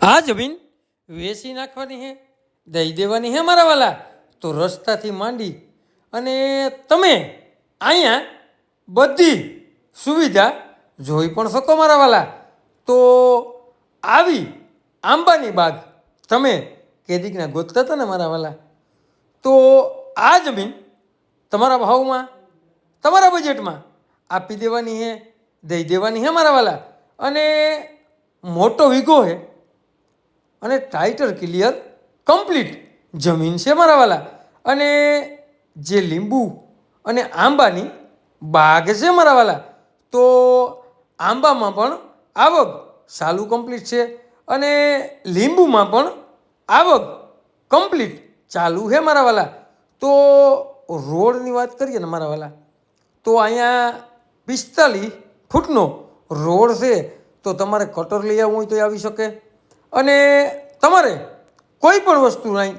આ જમીન વેચી નાખવાની હે, દઈ દેવાની હે મારા વાલા. તો રસ્તાથી માંડી અને તમે અહીંયા બધી સુવિધા જોઈ પણ શકો મારા વાલા. તો આવી આંબાની બાગ તમે કેદીકના ગોતતા હતા ને મારા વાલા, તો આ જમીન તમારા ભાવમાં તમારા બજેટમાં આપી દેવાની હે, દઈ દેવાની હે મારા વાલા. અને મોટો વીઘો હે અને ટાઇટલ ક્લિયર કમ્પ્લીટ જમીન છે મારા વાલા. અને જે લીંબુ અને આંબાની બાગ છે મારા વાલા, તો આંબામાં પણ આવક સાલું કમ્પ્લીટ છે અને લીંબુમાં પણ આવક કમ્પ્લીટ ચાલુ છે મારા વાલા. તો રોડની વાત કરીએ ને મારા વાલા, તો અહીંયા 45 ફૂટનો રોડ છે. તો તમારે કટર લઈ આવવું હોય તો આવી શકે. અને તમારે કોઈ પણ વસ્તુ અહીં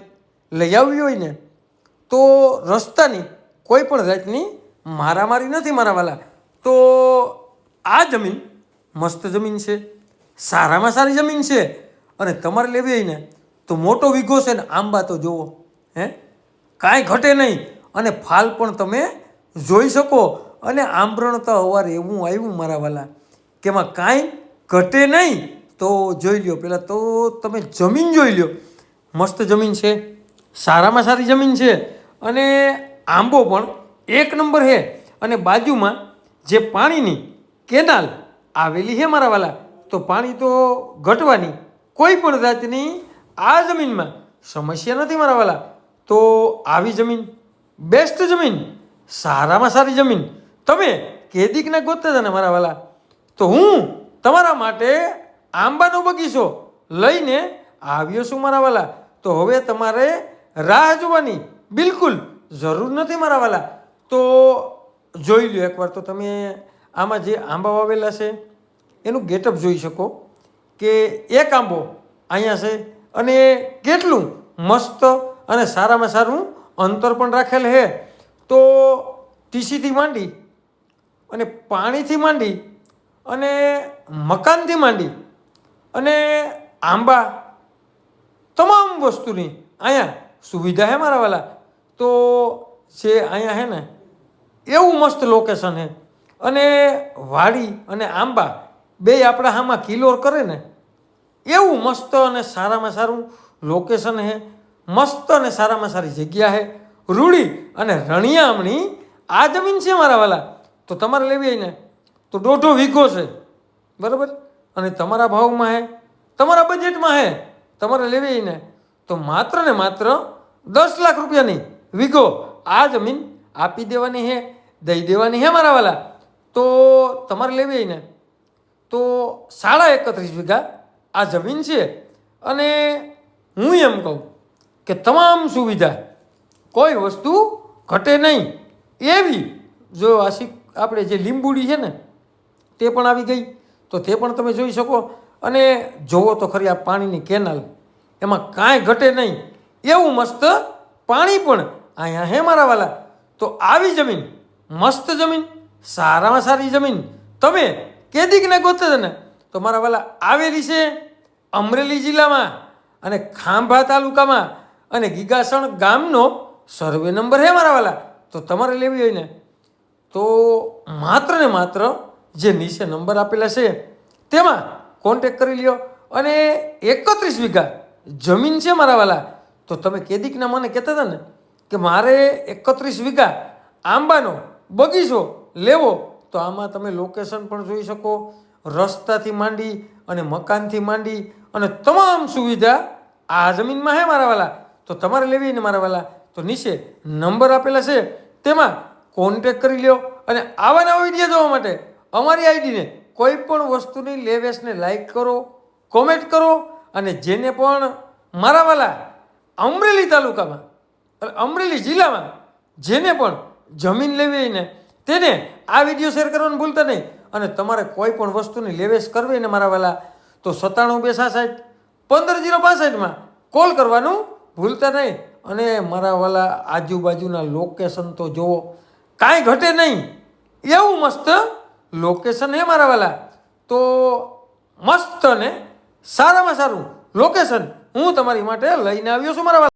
લઈ આવવી હોય ને તો રસ્તાની કોઈ પણ જાતની મારામારી નથી મારા વાલા. તો આ જમીન મસ્ત જમીન છે, સારામાં સારી જમીન છે. અને તમારે લેવી હોય ને તો મોટો વીઘો છે ને આંબા તો જુઓ, કાંઈ ઘટે નહીં. અને ફાલ પણ તમે જોઈ શકો. અને આંબરણ તો અવારે એવું આવ્યું મારા વાલા કે એમાં કાંઈ ઘટે નહીં. તો જોઈ લ્યો, પહેલાં તો તમે જમીન જોઈ લ્યો. મસ્ત જમીન છે, સારામાં સારી જમીન છે. અને આંબો પણ એક નંબર છે. અને બાજુમાં જે પાણીની કેનાલ આવેલી છે મારા વાલા, તો પાણી તો ઘટવાની કોઈ પણ જાતની આ જમીનમાં સમસ્યા નથી મારા વાલા. તો આવી જમીન બેસ્ટ જમીન, સારામાં સારી જમીન તમે કેદીકના ગોતતા હતા ને મારા વાલા, તો હું તમારા માટે આંબાનો બગીચો લઈને આવ્યો છું મારા વાલા. તો હવે તમારે રાહ જોવાની બિલકુલ જરૂર નથી મારા વાલા. તો જોઈ લો એકવાર. તો તમે આમાં જે આંબા વાવેલા છે એનું ગેટઅપ જોઈ શકો કે એક આંબો અહીંયા છે અને કેટલું મસ્ત અને સારામાં સારું અંતર પણ રાખેલ છે. તો ટીસીથી માંડી અને પાણીથી માંડી અને મકાનથી માંડી અને આંબા તમામ વસ્તુની અહીંયા સુવિધા છે મારા વાલા. તો જે અહીંયા છે ને એવું મસ્ત લોકેશન છે. અને વાડી અને આંબા બે આપણા આમાં કિલોર કરે ને એવું મસ્ત અને સારામાં સારું લોકેશન છે. મસ્ત અને સારામાં સારી જગ્યા છે. રૂડી અને રણિયામણી આ જમીન છે મારા વાલા. તો તમારે લેવી હોય ને તો 1.5 વીઘો છે, બરાબર. અને તમારા ભાવમાં છે, તમારા બજેટમાં છે. તમારે લેવી હોય ને તો માત્ર ને માત્ર 10 લાખ રૂપિયાની વીઘો આ જમીન આપી દેવાની છે, દઈ દેવાની છે મારા વાલા. તો તમારે લેવી હોય ને તો 31.5 વીઘા આ જમીન છે. અને હું એમ કહું કે તમામ સુવિધા, કોઈ વસ્તુ ઘટે નહીં એવી. જો આપણે જે લીંબુડી છે ને તે પણ આવી ગઈ, તો તે પણ તમે જોઈ શકો. અને જોવો તો ખરી આ પાણીની કેનાલ, એમાં કાંઈ ઘટે નહીં એવું મસ્ત પાણી પણ અહીંયા હે મારા વાલા. તો આવી જમીન, મસ્ત જમીન, સારામાં સારી જમીન તમે કેદીકને ગોતે ને તો મારા વાલા આવેલી છે અમરેલી જિલ્લામાં અને ખાંભા તાલુકામાં અને ગીગાસણ ગામનો સર્વે નંબર છે મારા વાલા. તો તમારે લેવી હોય ને તો માત્ર ને માત્ર જે નીચે નંબર આપેલા છે તેમાં કોન્ટેક કરી લ્યો. અને 31 વીઘા જમીન છે મારા વાલા. તો તમે કેદીકના મને કહેતા હતા ને કે મારે 31 વીઘા આંબાનો બગીચો લેવો, તો આમાં તમે લોકેશન પણ જોઈ શકો. રસ્તાથી માંડી અને મકાનથી માંડી અને તમામ સુવિધા આ જમીનમાં છે મારા વાલા. તો તમારે લેવી ને મારા વાલા તો નીચે નંબર આપેલા છે તેમાં કોન્ટેક કરી લ્યો. અને આવા નવા વિડીયો જોવા માટે અમારી આઈડીને કોઈ પણ વસ્તુની લેવેસને લાઈક કરો, કોમેન્ટ કરો. અને જેને પણ મારા વાલા અમરેલી તાલુકામાં અમરેલી જિલ્લામાં જેને પણ જમીન લેવી હોય ને તેને આ વિડીયો શેર કરવાનું ભૂલતા નહીં. અને તમારે કોઈ પણ વસ્તુની લેવેસ કરવી ને મારા વાલા તો 97 266 15065 કોલ કરવાનું ભૂલતા નહીં. અને મારા વાલા આજુબાજુના લોકેશન તો જુઓ, કાંઈ ઘટે નહીં એવું મસ્ત લોકેશન હે મારા વાલા. તો મસ્ત ને સારામાં સારું લોકેશન હું તમારી માટે લઈને આવ્યો છું મારા વાલા.